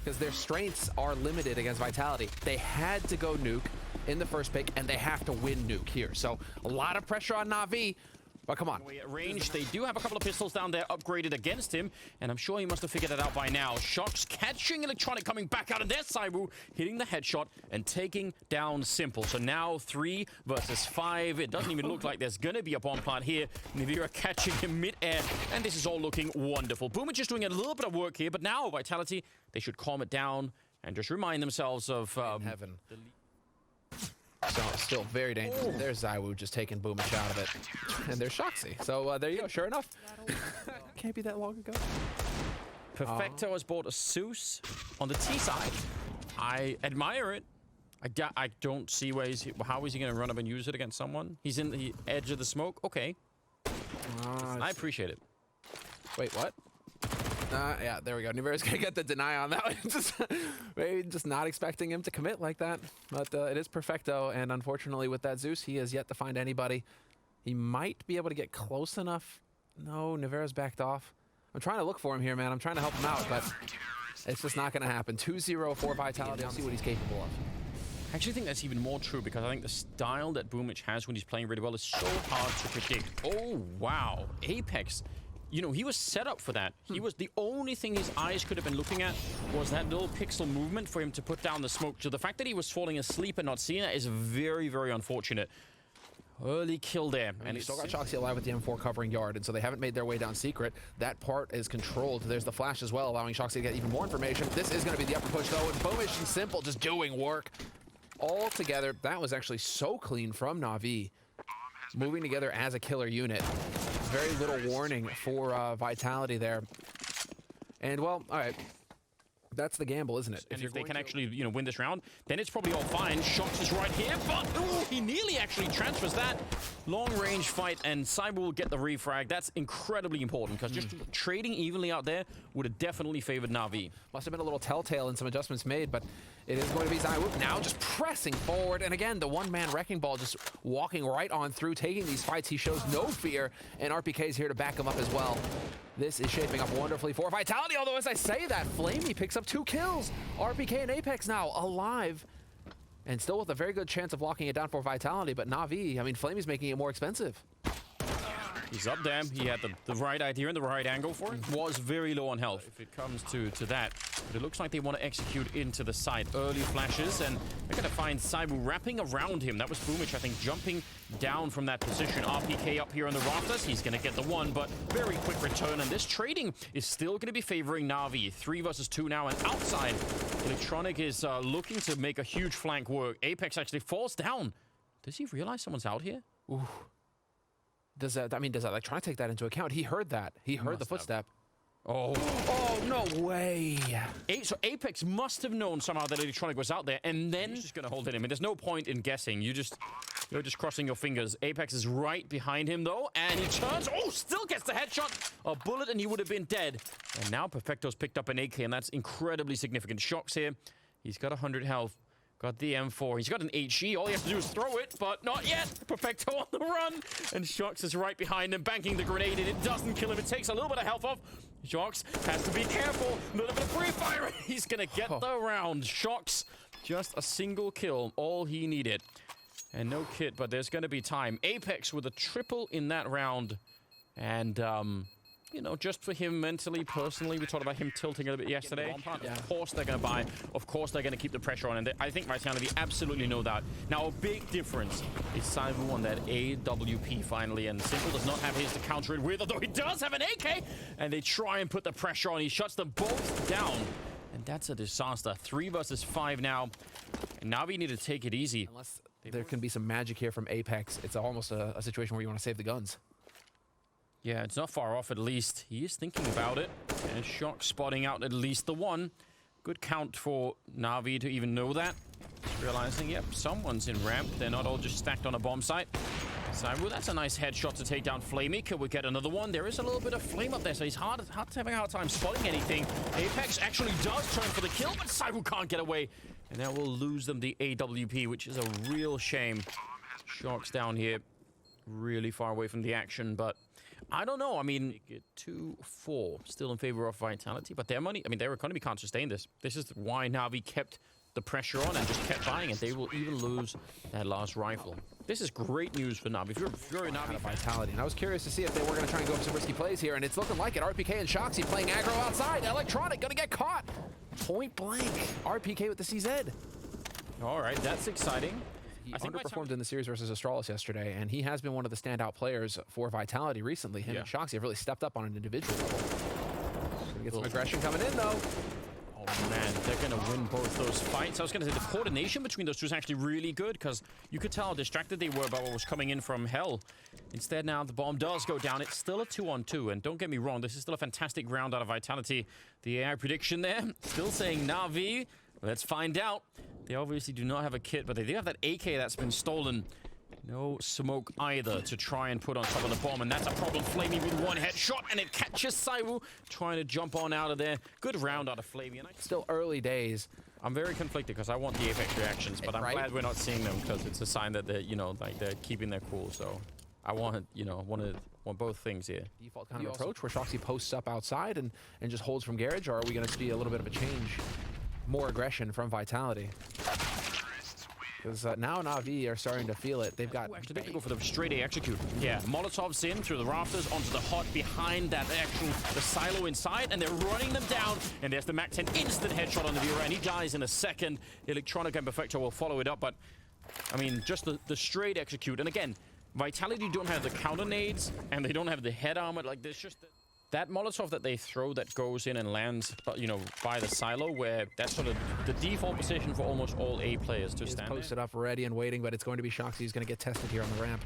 because their strengths are limited against Vitality. They had to go Nuke in the first pick, and they have to win Nuke here. So a lot of pressure on NaVi. But come on. At range, they do have a couple of pistols down there upgraded against him, and I'm sure he must have figured it out by now. Shox catching Electronic coming back out of their Saibu, hitting the headshot and taking down Simple. So now 3 versus 5. It doesn't even look like there's going to be a bomb plant here. NaVi are catching him mid-air, and this is all looking wonderful. Boomich is doing a little bit of work here, but now Vitality, they should calm it down and just remind themselves of heaven. So still very dangerous. Oh. There's Zywoo just taking Boomich out of it. And there's Shoxy. So there you go. Sure enough. Can't be that long ago. Perfecto has bought a Zeus on the T side. I admire it. I don't see how is he going to run up and use it against someone? He's in the edge of the smoke. Okay. I appreciate it. Wait, what? Yeah, there we go. Nivera's gonna get the deny on that one. Maybe just not expecting him to commit like that. But it is Perfecto, and unfortunately with that Zeus, he has yet to find anybody. He might be able to get close enough. No, Nivera's backed off. I'm trying to look for him here, man. I'm trying to help him out, but it's just not gonna happen. 2-0 for Vitality. I'll see what he's capable of. I actually think that's even more true because I think the style that Boomich has when he's playing really well is so hard to predict. Oh, wow. Apex. You know, he was set up for that. He was the only thing his eyes could have been looking at was that little pixel movement for him to put down the smoke. So the fact that he was falling asleep and not seeing that is very, very unfortunate. Early kill there. And he still got Shoxy alive with the M4 covering yard, and so they haven't made their way down secret. That part is controlled. There's the flash as well, allowing Shoxy to get even more information. This is going to be the upper push, though, and Boomich and Simple just doing work. All together, that was actually so clean from NaVi. Moving together as a killer unit. Very little warning for Vitality there. And, well, all right. That's the gamble, isn't it? And if they can actually, you know, win this round, then it's probably all fine. Shox is right here, but ooh, he nearly actually transfers that. Long-range fight, and Cyber will get the refrag. That's incredibly important, because just trading evenly out there would have definitely favored NaVi. Must have been a little telltale and some adjustments made, but it is going to be Zywoo now just pressing forward. And again, the one-man wrecking ball just walking right on through, taking these fights. He shows no fear, and RPK is here to back him up as well. This is shaping up wonderfully for Vitality, although as I say that, Flamey picks up 2 kills. RPK and Apex now alive, and still with a very good chance of locking it down for Vitality, but NaVi, I mean, Flamey's making it more expensive. He's up there. He had the right idea and the right angle for it. Was very low on health if it comes to that. But it looks like they want to execute into the side. Early flashes, and they're going to find Saibu wrapping around him. That was Boomich, I think, jumping down from that position. RPK up here on the rafters. He's going to get the one, but very quick return. And this trading is still going to be favoring NaVi. 3 versus 2 now, and outside, Electronic is looking to make a huge flank work. Apex actually falls down. Does he realize someone's out here? Ooh. Does Electronic take that into account? He heard that. He heard the footstep. Oh, no way. So Apex must have known somehow that Electronic was out there, and then he's just going to hold it in. I mean, there's no point in guessing. You're just crossing your fingers. Apex is right behind him, though, and he turns. Oh, still gets the headshot. A bullet, and he would have been dead. And now Perfecto's picked up an AK, and that's incredibly significant. Shox here. He's got 100 health. Got the M4. He's got an HE. All he has to do is throw it, but not yet. Perfecto on the run. And Shox is right behind him, banking the grenade, and it doesn't kill him. It takes a little bit of health off. Shox has to be careful. A little bit of free fire. He's going to get the round. Shox, just a single kill. All he needed. And no kit, but there's going to be time. Apex with a triple in that round. And, you know, just for him mentally, personally, we talked about him tilting a little bit yesterday. Yeah. Of course they're going to buy. Of course they're going to keep the pressure on. And I think Vitality absolutely know that. Now, a big difference is Cyber on that AWP finally. And Simple does not have his to counter it with, although he does have an AK. And they try and put the pressure on. He shuts them both down. And that's a disaster. 3 versus 5 now. And now we need to take it easy. Unless there can be some magic here from Apex. It's almost a situation where you want to save the guns. Yeah, it's not far off at least. He is thinking about it. And Shox spotting out at least the one. Good count for NaVi to even know that. Just realizing, yep, someone's in ramp. They're not all just stacked on a bomb site. So, well, that's a nice headshot to take down Flamey. Could we get another one? There is a little bit of flame up there, so he's having a hard time spotting anything. Apex actually does turn for the kill, but Cyber can't get away. And that will lose them the AWP, which is a real shame. Shox down here, really far away from the action, but I don't know. I mean, 2-4 still in favor of Vitality, but their money, I mean, their economy can't sustain this. This is why NaVi kept the pressure on and just kept buying it. They will even lose that last rifle. This is great news for NaVi. If you're a NaVi Vitality, and I was curious to see if they were going to try and go for some risky plays here, and it's looking like it. RPK and Shoxy playing aggro outside. Electronic going to get caught. Point blank. RPK with the CZ. All right, that's exciting. He underperformed in the series versus Astralis yesterday, and he has been one of the standout players for Vitality recently. Him and Shoxy have really stepped up on an individual level. Gonna get some aggression coming in, though. Oh, man, they're going to win both those fights. I was going to say the coordination between those two is actually really good because you could tell how distracted they were about what was coming in from hell. Instead, now the bomb does go down. It's still a 2-on-2, and don't get me wrong, this is still a fantastic round out of Vitality. The AI prediction there, still saying NaVi. Let's find out. They obviously do not have a kit, but they do have that AK that's been stolen. No smoke either to try and put on top of the bomb, and that's a problem. Flamey with one headshot, and it catches Saiwu trying to jump on out of there. Good round out of Flamey. Still early days. I'm very conflicted because I want the Apex reactions, but I'm glad we're not seeing them because it's a sign that they're, you know, like they're keeping their cool. So I want, you know, want both things here. Default kind of approach where Shoxy posts up outside and just holds from garage, or are we going to see a little bit of a change, more aggression from Vitality? Because now NaVi are starting to feel it. They've got... Actually, they can go for the straight A execute. Yeah, Molotovs in through the rafters onto the hot behind that the silo inside, and they're running them down. And there's the MAC-10 instant headshot on the viewer, and he dies in a second. Electronic and Perfecto will follow it up, but I mean, just the straight execute. And again, Vitality don't have the counter nades, and they don't have the head armor. Like, there's just... That Molotov that they throw that goes in and lands, you know, by the silo, where that's sort of the default position for almost all A players to stand posted up, ready and waiting, but it's going to be Shoxy who's going to get tested here on the ramp.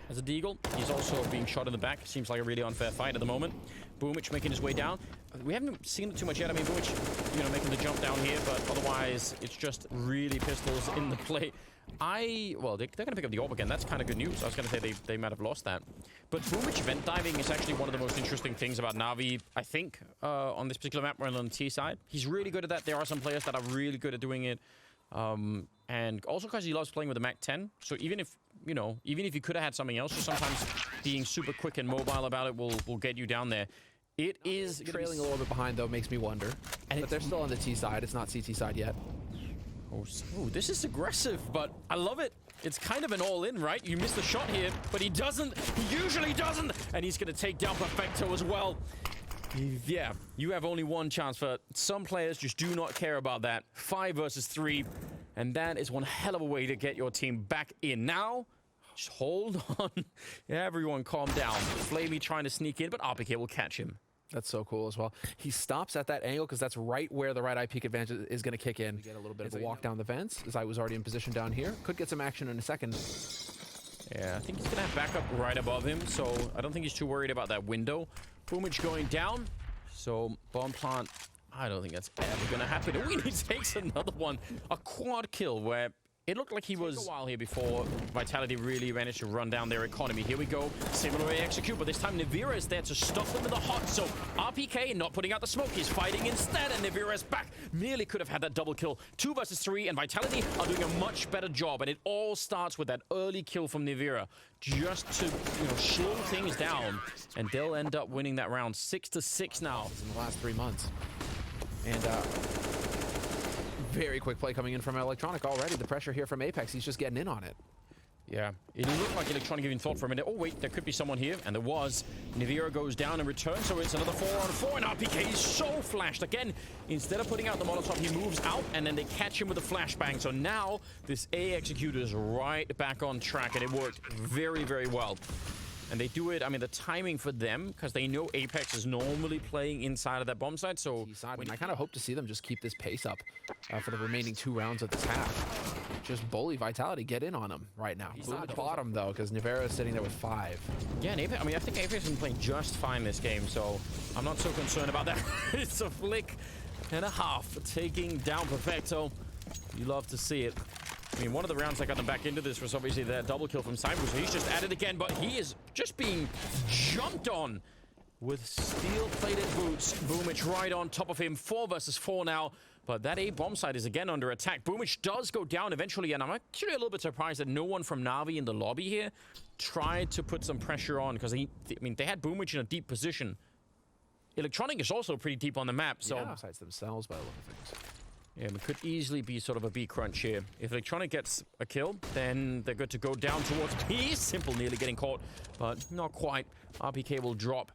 As a Deagle, he's also being shot in the back. Seems like a really unfair fight at the moment. Boomich making his way down. We haven't seen it too much yet. I mean, Boomich, you know, making the jump down here, but otherwise, it's just really pistols in the play. Well, they're going to pick up the orb again. That's kind of good news. I was going to say they might have lost that. But Boomich event diving is actually one of the most interesting things about NaVi, I think, on this particular map, on the T side. He's really good at that. There are some players that are really good at doing it. And also because he loves playing with the MAC-10. So even if, you know, even if you could have had something else, just sometimes being super quick and mobile about it will get you down there. It is trailing a little bit behind, though, makes me wonder. But they're still on the T side. It's not CT side yet. Oh, this is aggressive, but I love it. It's kind of an all-in, right? You missed the shot here, but he doesn't. He usually doesn't. And he's going to take down Perfecto as well. Yeah, you have only one chance. For some players just do not care about that. 5 versus 3. And that is one hell of a way to get your team back in. Now, just hold on. Everyone calm down. Flamey trying to sneak in, but RPK will catch him. That's so cool as well. He stops at that angle because that's right where the right eye peek advantage is going to kick in. Get a little bit of a walk down the vents, as I was already in position down here. Could get some action in a second. Yeah, I think he's going to have backup right above him, so I don't think he's too worried about that window. Boomich going down, so bomb plant, I don't think that's ever going to happen. Oh, he takes another one. A quad kill where it looked like he was a while here before Vitality really managed to run down their economy. Here we go. Similar way execute, but this time Navira is there to stop them in the hot. So RPK not putting out the smoke. He's fighting instead, and Navira is back. Merely could have had that double kill. 2 versus 3, and Vitality are doing a much better job. And it all starts with that early kill from Navira, just to, you know, slow things down. And they'll end up winning that round 6-6 now. In the last 3 months. And very quick play coming in from Electronic already. The pressure here from Apex, he's just getting in on it. Yeah, it looked like Electronic even thought for a minute, oh wait, there could be someone here, and there was. Navira goes down in return, so it's another 4-on-4, and RPK is so flashed. Again, instead of putting out the Molotov, he moves out, and then they catch him with a flashbang. So now, this A executor is right back on track, and it worked very, very well. And they do it, I mean, the timing for them, because they know Apex is normally playing inside of that bomb site, so... I kind of hope to see them just keep this pace up for the remaining 2 rounds of this half. Just bully Vitality, get in on him right now. He's not bottom, though, because Navera is sitting there with 5. Yeah, and Apex, I mean, I think Apex has been playing just fine this game, so I'm not so concerned about that. It's a flick and a half, taking down Perfecto. You love to see it. I mean, one of the rounds that got them back into this was obviously that double kill from Saiwu, so he's just at it again, but he is just being jumped on with steel-plated boots. Boomich right on top of him. 4 versus 4 now. But that A bomb site is again under attack. Boomich does go down eventually, and I'm actually a little bit surprised that no one from NaVi in the lobby here tried to put some pressure on, because I mean, they had Boomich in a deep position. Electronic is also pretty deep on the map, so... Yeah, sites themselves by a lot of things. Yeah, it could easily be sort of a B crunch here. If Electronic gets a kill, then they're good to go down towards B. Simple nearly getting caught, but not quite. RPK will drop.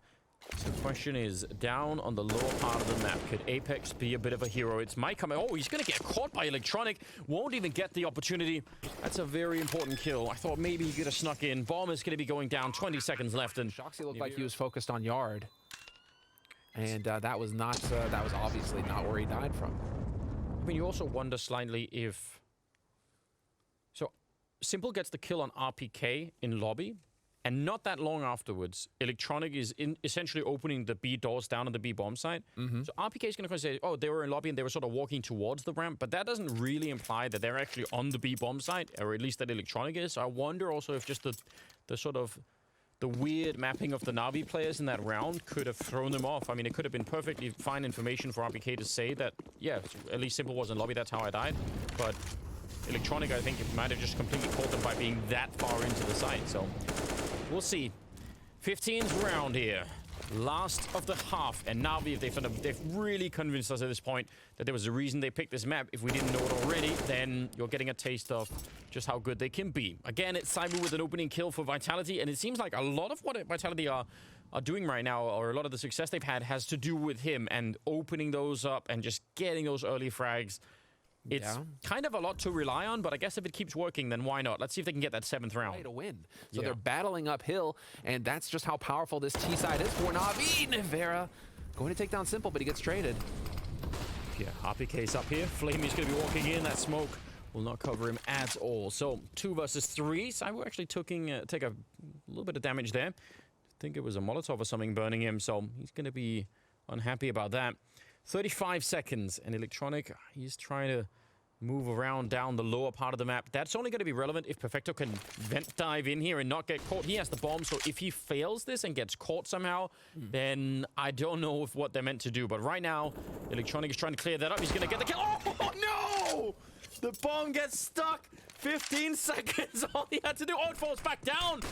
So the question is, down on the lower part of the map, could Apex be a bit of a hero? It's Mike coming. Oh, he's going to get caught by Electronic. Won't even get the opportunity. That's a very important kill. I thought maybe he could have snuck in. Bomb is going to be going down. 20 seconds left. And Shoxy looked like he was focused on yard. And that was obviously not where he died from. I mean, you also wonder slightly if... So, Simple gets the kill on RPK in lobby, and not that long afterwards, Electronic is essentially opening the B doors down on the B bomb site. So RPK is going to say, oh, they were in lobby and they were sort of walking towards the ramp, but that doesn't really imply that they're actually on the B bomb site, or at least that Electronic is. So I wonder also if just the sort of... the weird mapping of the NaVi players in that round could have thrown them off. I mean, it could have been perfectly fine information for RPK to say that, yeah, at least Simple was in lobby, that's how I died. But Electronic, I think, it might have just completely caught them by being that far into the site. So, we'll see. 15th round here. Last of the half. And NaVi, if they've really convinced us at this point that there was a reason they picked this map. If we didn't know it already, then you're getting a taste of just how good they can be. Again, it's Cyber with an opening kill for Vitality, and it seems like a lot of what Vitality are doing right now, or a lot of the success they've had, has to do with him and opening those up and just getting those early frags. It's kind of a lot to rely on, but I guess if it keeps working, then why not? Let's see if they can get that 7th round. Way to win. So they're battling uphill, and that's just how powerful this T side is for NaVi. Nevera going to take down Simple, but he gets traded. Yeah, RPK's up here. Flamey's going to be walking in. That smoke will not cover him at all. So 2 versus 3. Cyber actually take a little bit of damage there. I think it was a Molotov or something burning him, so he's going to be unhappy about that. 35 seconds, and Electronic, he's trying to move around down the lower part of the map. That's only going to be relevant if Perfecto can vent dive in here and not get caught. He has the bomb, so if he fails this and gets caught somehow, then I don't know what they're meant to do. But right now, Electronic is trying to clear that up. He's going to get the kill. Oh, no! The bomb gets stuck. 15 seconds. All he had to do. Oh, it falls back down.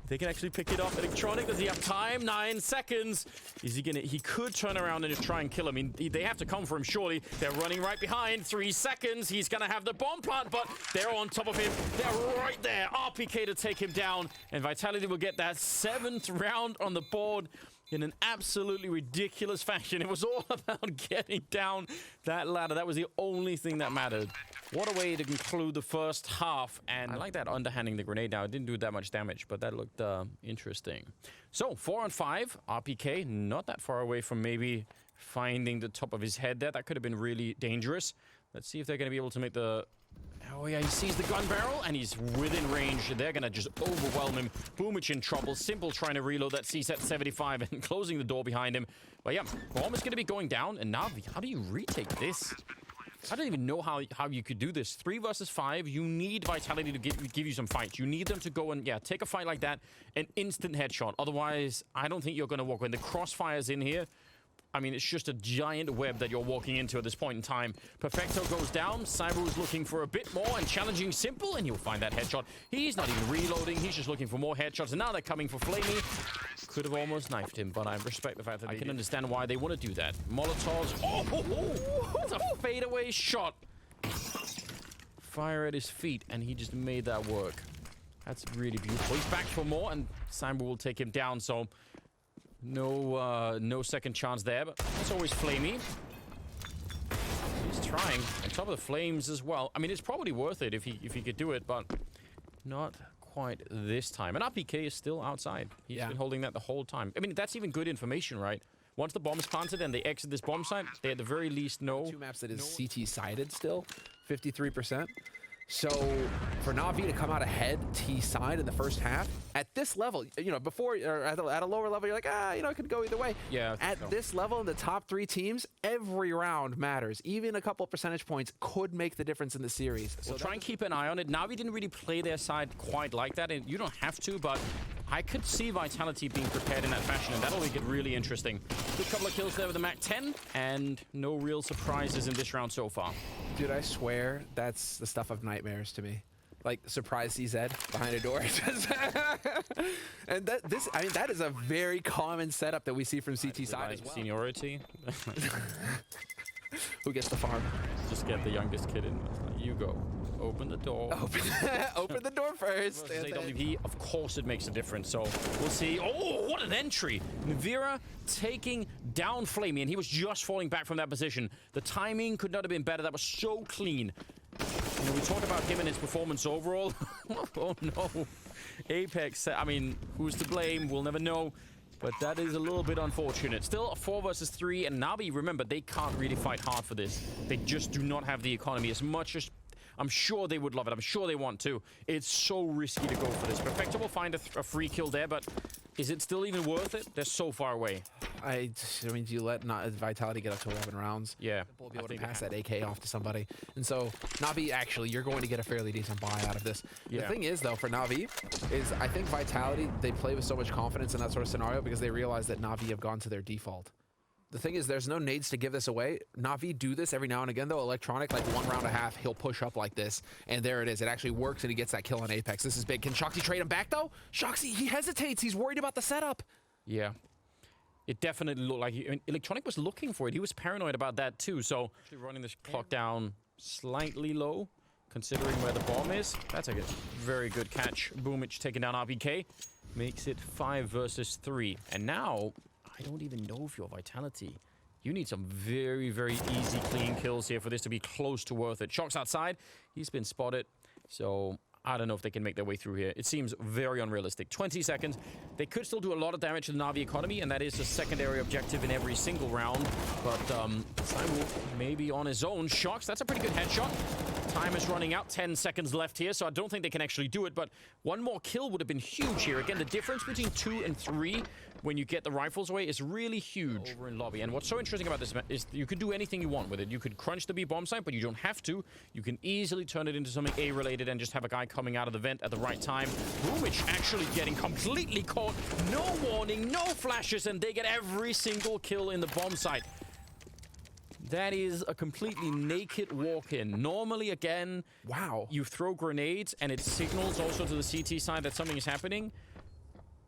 They can actually pick it up. Electronic, does he have time? 9 seconds. Is he gonna... He could turn around and just try and kill him. I mean, they have to come for him, surely. They're running right behind. 3 seconds. He's gonna have the bomb plant, but they're on top of him. They're right there. RPK to take him down. And Vitality will get that 7th round on the board in an absolutely ridiculous fashion. It was all about getting down that ladder. That was the only thing that mattered. What a way to conclude the first half. And I like that underhanding the grenade now. It didn't do that much damage, but that looked interesting. So, 4 on 5. RPK not that far away from maybe finding the top of his head there. That could have been really dangerous. Let's see if they're going to be able to make the... Oh, yeah, he sees the gun barrel, and he's within range. They're going to just overwhelm him. Boomich in trouble. Simple trying to reload that CSET 75 and closing the door behind him. But, yeah, bomb is going to be going down. And NaVi, how do you retake this? I don't even know how you could do this. 3 versus 5, you need Vitality to give you some fights. You need them to go and, yeah, take a fight like that, an instant headshot. Otherwise, I don't think you're going to walk. When the crossfire's in here, I mean, it's just a giant web that you're walking into at this point in time. Perfecto goes down. Cyber is looking for a bit more and challenging Simple, and you'll find that headshot. He's not even reloading. He's just looking for more headshots, and now they're coming for Flamey. Could have almost knifed him, but I respect the fact that I can understand why they want to do that. Molotovs. Oh, it's a fadeaway shot. Fire at his feet, and he just made that work. That's really beautiful. He's back for more, and Cyber will take him down, so... No second chance there, but it's always Flamey. He's trying. On top of the flames as well. I mean, it's probably worth it if he could do it, but not quite this time. And RPK is still outside. He's been holding that the whole time. I mean, that's even good information, right? Once the bomb is planted and they exit this bomb site, they at the very least know... 2 maps that is CT-sided still, 53%. So for NaVi to come out ahead T side in the first half at this level, you know, before or at a lower level, you're like, you know, it could go either way. Yeah. At this level, in the top 3 teams, every round matters. Even a couple percentage points could make the difference in the series. So try and keep an eye on it. NaVi didn't really play their side quite like that, and you don't have to, but I could see Vitality being prepared in that fashion, and that'll make it really interesting. Good couple of kills there with the MAC-10, and no real surprises in this round so far. Dude, I swear that's the stuff of nightmares to me. Like, surprise CZ behind a door. And that is a very common setup that we see from CT side as well. Seniority. Who gets the farm? Just get the youngest kid in. You go. Open the door. Open the door first. AWP, of course it makes a difference, so we'll see. Oh, what an entry! NaVi taking down Flamey, and he was just falling back from that position. The timing could not have been better. That was so clean. You know, we talked about him and his performance overall. Oh no. Apex, I mean, who's to blame? We'll never know. But that is a little bit unfortunate. Still a 4 versus 3, and NaVi, remember, they can't really fight hard for this. They just do not have the economy as much as... I'm sure they would love it. I'm sure they want to. It's so risky to go for this. Perfecto will find a free kill there, but is it still even worth it? They're so far away. I mean, do you let Vitality get up to 11 rounds? Yeah. We'll be able to pass that AK off to somebody. And so, NaVi, actually, you're going to get a fairly decent buy out of this. Yeah. The thing is, though, for NaVi, is I think Vitality, they play with so much confidence in that sort of scenario because they realize that NaVi have gone to their default. The thing is, there's no nades to give this away. NaVi do this every now and again, though. Electronic, like 1 round and a half, he'll push up like this, and there it is. It actually works, and he gets that kill on Apex. This is big. Can Shoxy trade him back, though? Shoxy, he hesitates. He's worried about the setup. Yeah. It definitely looked like Electronic was looking for it. He was paranoid about that, too. So, actually running this clock down slightly low, considering where the bomb is. That's a very good catch. Boomich taking down RPK. Makes it 5 versus 3. And now... I don't even know if you're Vitality. You need some very, very easy, clean kills here for this to be close to worth it. Shox outside. He's been spotted. So, I don't know if they can make their way through here. It seems very unrealistic. 20 seconds. They could still do a lot of damage to the NaVi economy, and that is a secondary objective in every single round. But, Simon maybe on his own. Shox, that's a pretty good headshot. Time is running out. 10 seconds left here, so I don't think they can actually do it. But one more kill would have been huge here. Again, the difference between 2 and 3 when you get the rifles away is really huge over in lobby. And what's so interesting about this is you can do anything you want with it. You could crunch the B bomb site, but you don't have to. You can easily turn it into something A-related and just have a guy coming out of the vent at the right time. Boomich actually getting completely caught. No warning, no flashes, and they get every single kill in the bomb site. That is a completely naked walk-in. Normally, again, wow, you throw grenades and it signals also to the CT side that something is happening.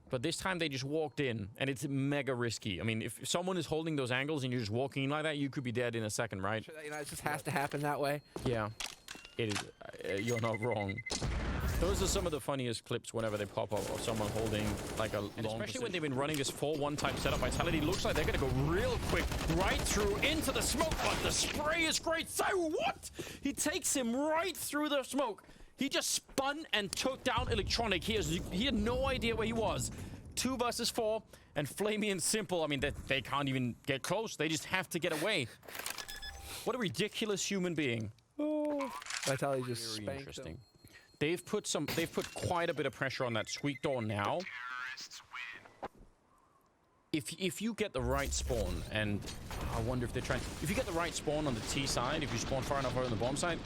But this time they just walked in, and it's mega risky. I mean, if someone is holding those angles and you're just walking in like that, you could be dead in a second, right? You know, it just has to happen that way. Yeah, it is. You're not wrong. Those are some of the funniest clips whenever they pop up of someone holding like a long especially position. When they've been running this 4-1 type setup. Vitality looks like they're going to go real quick right through into the smoke, but the spray is great. So what? He takes him right through the smoke. He just spun and took down Electronic. He had no idea where he was. 2 versus 4, and Flamey and Simple, I mean, they can't even get close. They just have to get away. What a ridiculous human being. Oh, Vitality just very interesting. They've put quite a bit of pressure on that squeak door now. If you get the right spawn, and I wonder if they're trying... If you get the right spawn on the T side, if you spawn far enough over on the bomb side,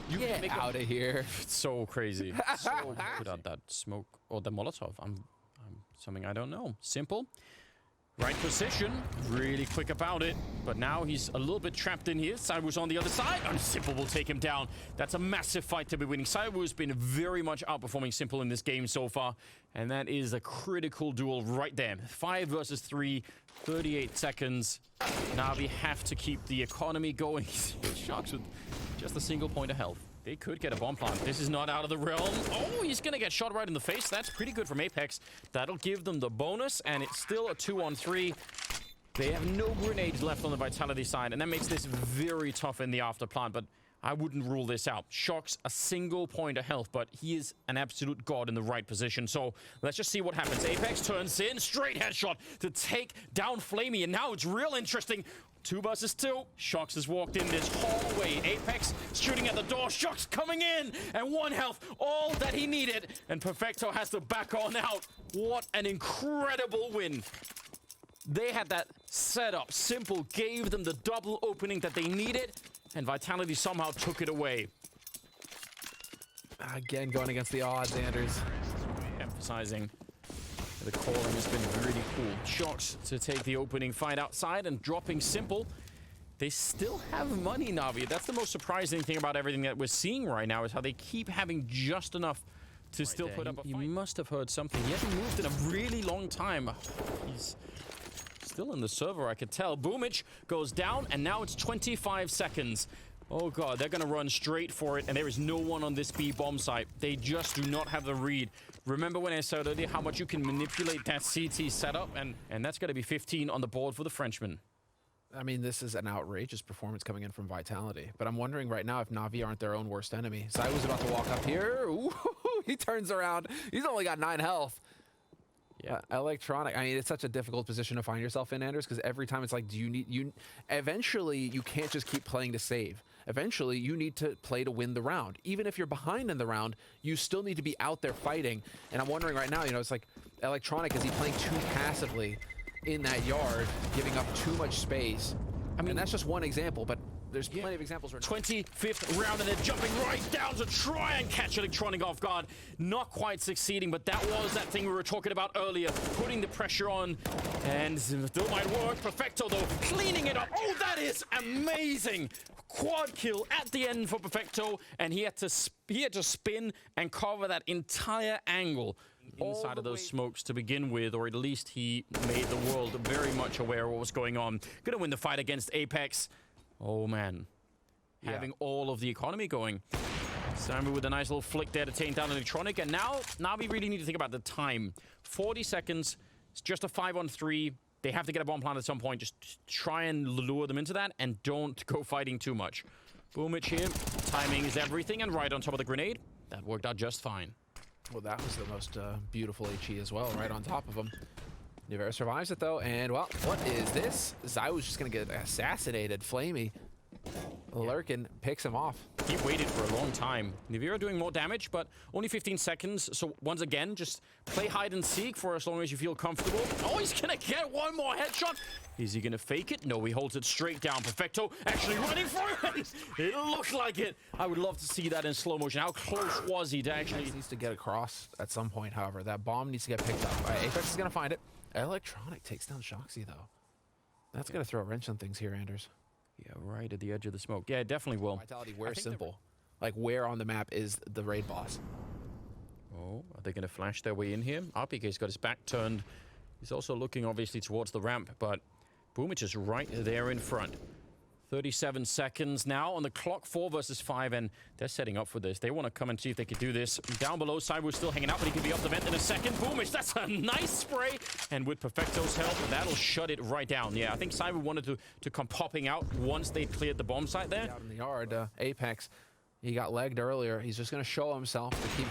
you get make out of here. It's so crazy. So put out that smoke or the Molotov. I'm something I don't know. Simple. Right position. Really quick about it. But now he's a little bit trapped in here. Cyber's on the other side. And Simple will take him down. That's a massive fight to be winning. Cyber's been very much outperforming Simple in this game so far. And that is a critical duel right there. 5 versus 3. 38 seconds. NaVi have to keep the economy going. Shox with just a single point of health. They could get a bomb plant. This is not out of the realm. Oh, he's going to get shot right in the face. That's pretty good from Apex. That'll give them the bonus, and it's still a 2-on-3. They have no grenades left on the Vitality side, and that makes this very tough in the after plant, but I wouldn't rule this out. Shox a single point of health, but he is an absolute god in the right position. So let's just see what happens. Apex turns in, straight headshot to take down Flamey, and now it's real interesting. 2 versus 2. Shox has walked in this hallway. Apex shooting at the door. Shox coming in. And 1 health. All that he needed. And Perfecto has to back on out. What an incredible win. They had that set up. Simple gave them the double opening that they needed. And Vitality somehow took it away. Again, going against the odds, Anders. Emphasizing. The calling has been really cool. Shots to take the opening fight outside and dropping Simple. They still have money, Navi. That's the most surprising thing about everything that we're seeing right now, is how they keep having just enough to still put up a fight. You must have heard something. He hasn't moved in a really long time. He's still in the server, I could tell. Boomich goes down, and now it's 25 seconds. Oh god, they're gonna run straight for it, and there is no one on this B bomb site. They just do not have the read. Remember when I said earlier how much you can manipulate that CT setup, and that's gonna be 15 on the board for the Frenchman. I mean, this is an outrageous performance coming in from Vitality, but I'm wondering right now if Navi aren't their own worst enemy. Zai was about to walk up here. Ooh, he turns around. He's only got 9 health. Yeah, Electronic. I mean, it's such a difficult position to find yourself in, Anders, because every time it's like, eventually you can't just keep playing to save. Eventually, you need to play to win the round. Even if you're behind in the round, you still need to be out there fighting. And I'm wondering right now, it's like, Electronic, is he playing too passively in that yard, giving up too much space? I mean, that's just one example, but there's plenty of examples right now. 25th round, and they're jumping right down to try and catch Electronic off guard. Not quite succeeding, but that was that thing we were talking about earlier, putting the pressure on, and still might work. Perfecto, though, cleaning it up. Oh, that is amazing! Quad kill at the end for Perfecto, and he had to spin and cover that entire angle inside of those smokes to begin with, or at least he made the world very much aware of what was going on. Gonna win the fight against Apex. Oh man, having all of the economy going. Simon with a nice little flick there to take down Electronic, and now we really need to think about the time. 40 seconds, it's just a 5-on-3. They have to get a bomb plant at some point. Just try and lure them into that, and don't go fighting too much. Boomich here, timing is everything, and right on top of the grenade. That worked out just fine. Well, that was the most beautiful HE as well, right on top of him. Nivera survives it, though, and, well, what is this? Zai was just going to get assassinated. Flamey, Lurkin picks him off. He waited for a long time. Nivera doing more damage, but only 15 seconds. So, once again, just play hide and seek for as long as you feel comfortable. Oh, he's going to get one more headshot. Is he going to fake it? No, he holds it straight down. Perfecto actually running for it. It looked like it. I would love to see that in slow motion. How close was he to actually... He needs to get across at some point, however. That bomb needs to get picked up. All right, Apex is going to find it. Electronic takes down Shoxy, though. That's going to throw a wrench on things here, Anders. Yeah, right at the edge of the smoke. Yeah, it definitely will. Vitality, where Simple? Like, where on the map is the raid boss? Oh, are they going to flash their way in here? RPK's got his back turned. He's also looking, obviously, towards the ramp, but Boomich is right there in front. 37 seconds now on the clock, 4 versus 5, and they're setting up for this. They want to come and see if they can do this. Down below, Cyber's still hanging out, but he can be up the vent in a second. Boomich, that's a nice spray, and with Perfecto's help, that'll shut it right down. Yeah, I think Cyber wanted to come popping out once they cleared the bomb site there. Out in the yard, Apex, he got legged earlier. He's just going to show himself to keep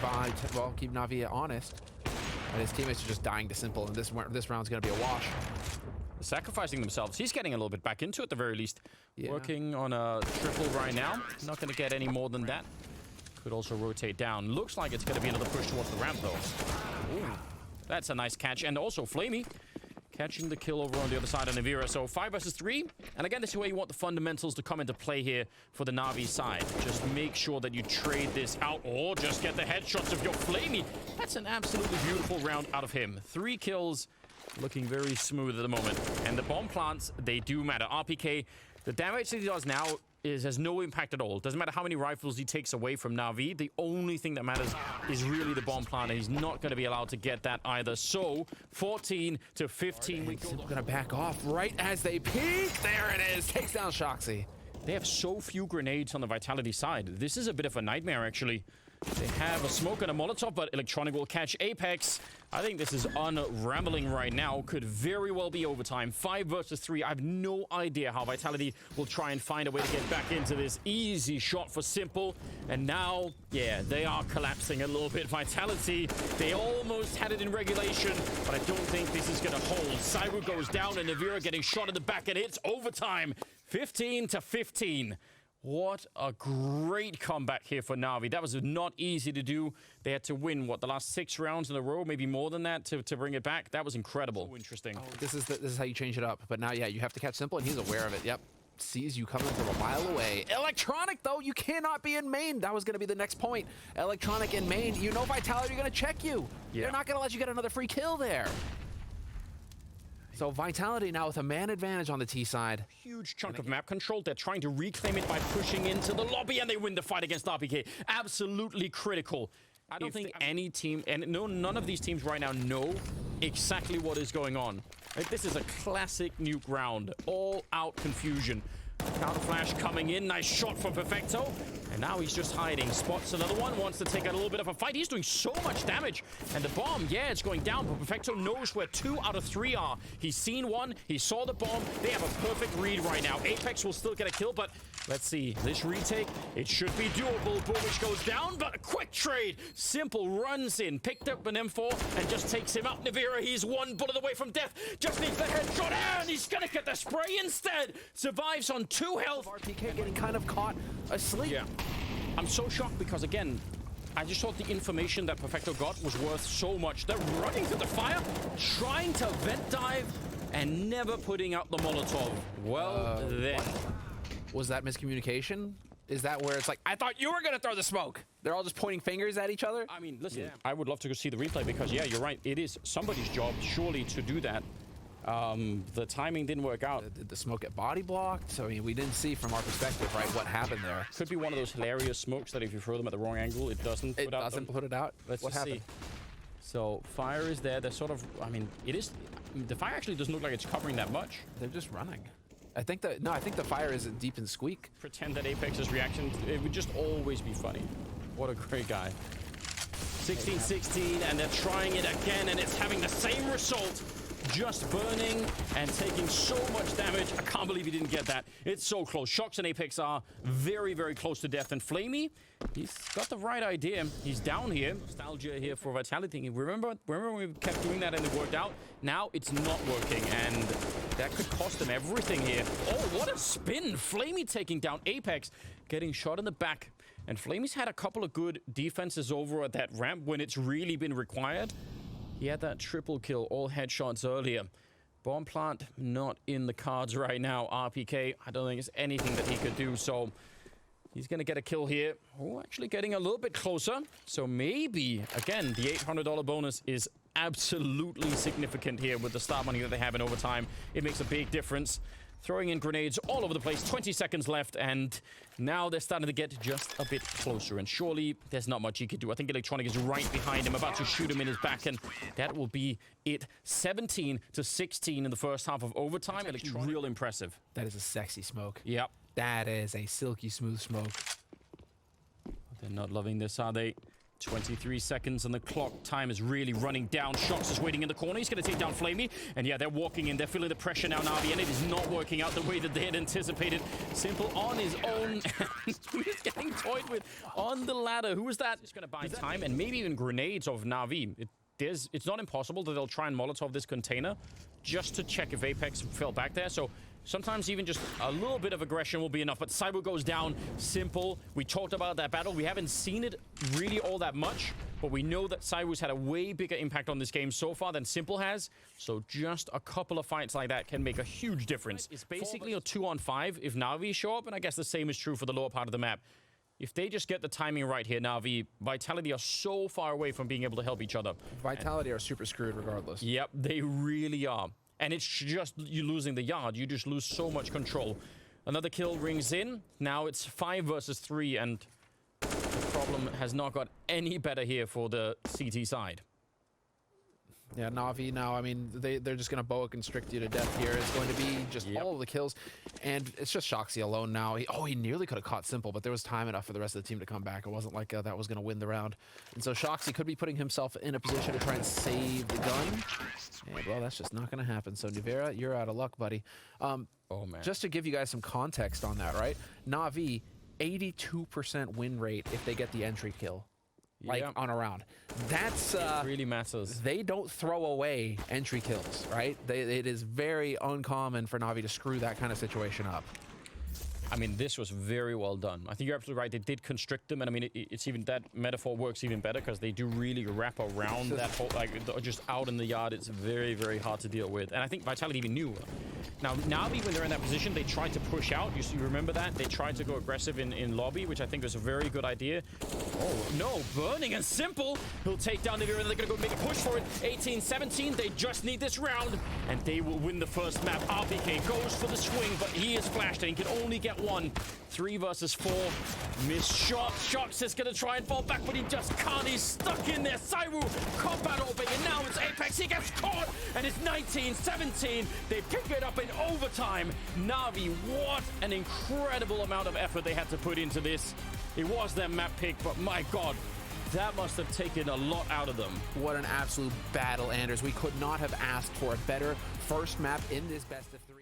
keep Navi honest. And his teammates are just dying to Simple, and this round's going to be a wash. Sacrificing themselves. He's getting a little bit back into it at the very least. Yeah. Working on a triple right now. Not going to get any more than that. Could also rotate down. Looks like it's going to be another push towards the ramp, though. Ooh, that's a nice catch. And also Flamey catching the kill over on the other side of Nivera. So 5 versus 3. And again, this is where you want the fundamentals to come into play here for the Navi side. Just make sure that you trade this out, or just get the headshots of your Flamey. That's an absolutely beautiful round out of him. 3 kills. Looking very smooth at the moment. And the bomb plants, they do matter. RPK, the damage that he does now has no impact at all. Doesn't matter how many rifles he takes away from Navi. The only thing that matters is really the bomb plant, and he's not going to be allowed to get that either. So, 14 to 15. We're going to back off right as they peek. There it is. Takes down Shoxy. They have so few grenades on the Vitality side. This is a bit of a nightmare, actually. They have a smoke and a Molotov, but Electronic will catch Apex. I think this is unraveling right now. Could very well be overtime. 5 versus 3. I have no idea how Vitality will try and find a way to get back into this. Easy shot for Simple. And now, yeah, they are collapsing a little bit. Vitality, they almost had it in regulation, but I don't think this is going to hold. Cyber goes down, and Nivera getting shot in the back, and it's overtime. 15 to 15. What a great comeback here for Navi. That was not easy to do. They had to win, what, the last 6 rounds in a row, maybe more than that, to bring it back. That was incredible. So interesting. Oh, this is how you change it up. But now, yeah, you have to catch Simple, and he's aware of it. Yep. sees you coming from a mile away. Electronic, though, you cannot be in main. That was going to be the next point. Electronic in main, you know Vitality are going to check you. Yeah. They're not going to let you get another free kill there. So Vitality now with a man advantage on the T side. Huge chunk of map control. They're trying to reclaim it by pushing into the lobby, and they win the fight against RPK. Absolutely critical. I don't think any team, and none of these teams right now know exactly what is going on. Right? This is a classic Nuke round. All out confusion. Counter flash coming in. Nice shot from Perfecto. And now he's just hiding. Spots another one. Wants to take out a little bit of a fight. He's doing so much damage. And the bomb, yeah, it's going down. But Perfecto knows where 2 out of 3 are. He's seen one. He saw the bomb. They have a perfect read right now. Apex will still get a kill, but let's see. This retake, it should be doable. Boomich goes down, but a quick trade. Simple runs in. Picked up an M4 and just takes him out. NaVi, he's 1 bullet away from death. Just needs the headshot, and he's going to get the spray instead. Survives on 2 health. RPK getting kind of caught asleep. Yeah. I'm so shocked because, again, I just thought the information that Perfecto got was worth so much. They're running through the fire, trying to vent dive, and never putting out the Molotov. Well, then. Was that miscommunication? Is that where it's like, I thought you were going to throw the smoke? They're all just pointing fingers at each other? I mean, listen, I would love to go see the replay because, yeah, you're right. It is somebody's job, surely, to do that. The timing didn't work out. Did the smoke get body blocked? So, I mean, we didn't see from our perspective, right, what happened there. Could be one of those hilarious smokes that if you throw them at the wrong angle, it doesn't put it out? Let's what just happened? see. So, fire is there. They're sort of, I mean, it is, the fire actually doesn't look like it's covering that much. They're just running. I think the fire is deep in squeak. Pretend that Apex's reaction, it would just always be funny. What a great guy. 16-16, and they're trying it again, and it's having the same result. Just burning and taking so much damage. I can't believe he didn't get that. It's so close. Shox and Apex are very, very close to death. And Flamey, he's got the right idea. He's down here. Nostalgia here for Vitality. Remember when we kept doing that and it worked out? Now it's not working, and that could cost them everything here. Oh, what a spin. Flamey taking down Apex, getting shot in the back. And Flamey's had a couple of good defenses over at that ramp when it's really been required. He had that triple kill, all headshots earlier. Bomb plant, not in the cards right now. RPK, I don't think it's anything that he could do, so he's going to get a kill here. Oh, actually getting a little bit closer. So maybe, again, the $800 bonus is absolutely significant here with the start money that they have in overtime. It makes a big difference. Throwing in grenades all over the place. 20 seconds left, and now they're starting to get just a bit closer. And surely there's not much he could do. I think Electronic is right behind him, about to shoot him in his back, and that will be it. 17-16 in the first half of overtime. Electronic, real impressive. That is a sexy smoke. Yep. That is a silky smooth smoke. They're not loving this, are they? 23 seconds and the clock time is really running down. Shox is waiting in the corner. He's going to take down Flamey. And yeah, they're walking in. They're feeling the pressure now, NaVi, and it is not working out the way that they had anticipated. Simple on his own. He's getting toyed with on the ladder. Who is that? It's going to buy time and maybe even grenades of NaVi. It's not impossible that they'll try and Molotov this container just to check if Apex fell back there. So sometimes even just a little bit of aggression will be enough. But Cyber goes down. Simple. We talked about that battle. We haven't seen it really all that much, but we know that Cyber's had a way bigger impact on this game so far than Simple has. So just a couple of fights like that can make a huge difference. It's basically a 2-on-5 if NaVi show up, and I guess the same is true for the lower part of the map. If they just get the timing right here, NaVi, Vitality are so far away from being able to help each other. Vitality are super screwed regardless. Yep, they really are. And it's just you losing the yard. You just lose so much control. Another kill rings in. Now it's 5 versus 3, and the problem has not got any better here for the CT side. Yeah, NaVi now, I mean, they're just going to boa constrict you to death here. It's going to be just all of the kills. And it's just Shoxy alone now. He nearly could have caught Simple, but there was time enough for the rest of the team to come back. It wasn't like that was going to win the round. And so Shoxy could be putting himself in a position to try and save the gun. And, well, that's just not going to happen. So, NaVi, you're out of luck, buddy. Oh, man. Just to give you guys some context on that, right? NaVi, 82% win rate if they get the entry kill. Like on a round. That's it really matters. They don't throw away entry kills, right? It is very uncommon for NaVi to screw that kind of situation up. I mean, this was very well done. I think you're absolutely right. They did constrict them, and I mean, it's even that metaphor works even better because they do really wrap around that whole, like, just out in the yard. It's very, very hard to deal with. And I think Vitality even knew. Now, NaVi, when they're in that position, they tried to push out. You remember that? They tried to go aggressive in lobby, which I think was a very good idea. Oh, no. Burning and Simple. He'll take down NaVi, and they're going to go make a push for it. 18-17. They just need this round, and they will win the first map. RPK goes for the swing, but he is flashed, and he can only get one. 3 versus 4. Missed shot. Shox is going to try and fall back, but he just can't. He's stuck in there. Saiwu, combat opening, and now it's Apex. He gets caught, and it's 19-17. They pick it up in overtime. NaVi, what an incredible amount of effort they had to put into this. It was their map pick, but my God, that must have taken a lot out of them. What an absolute battle, Anders. We could not have asked for a better first map in this best of 3.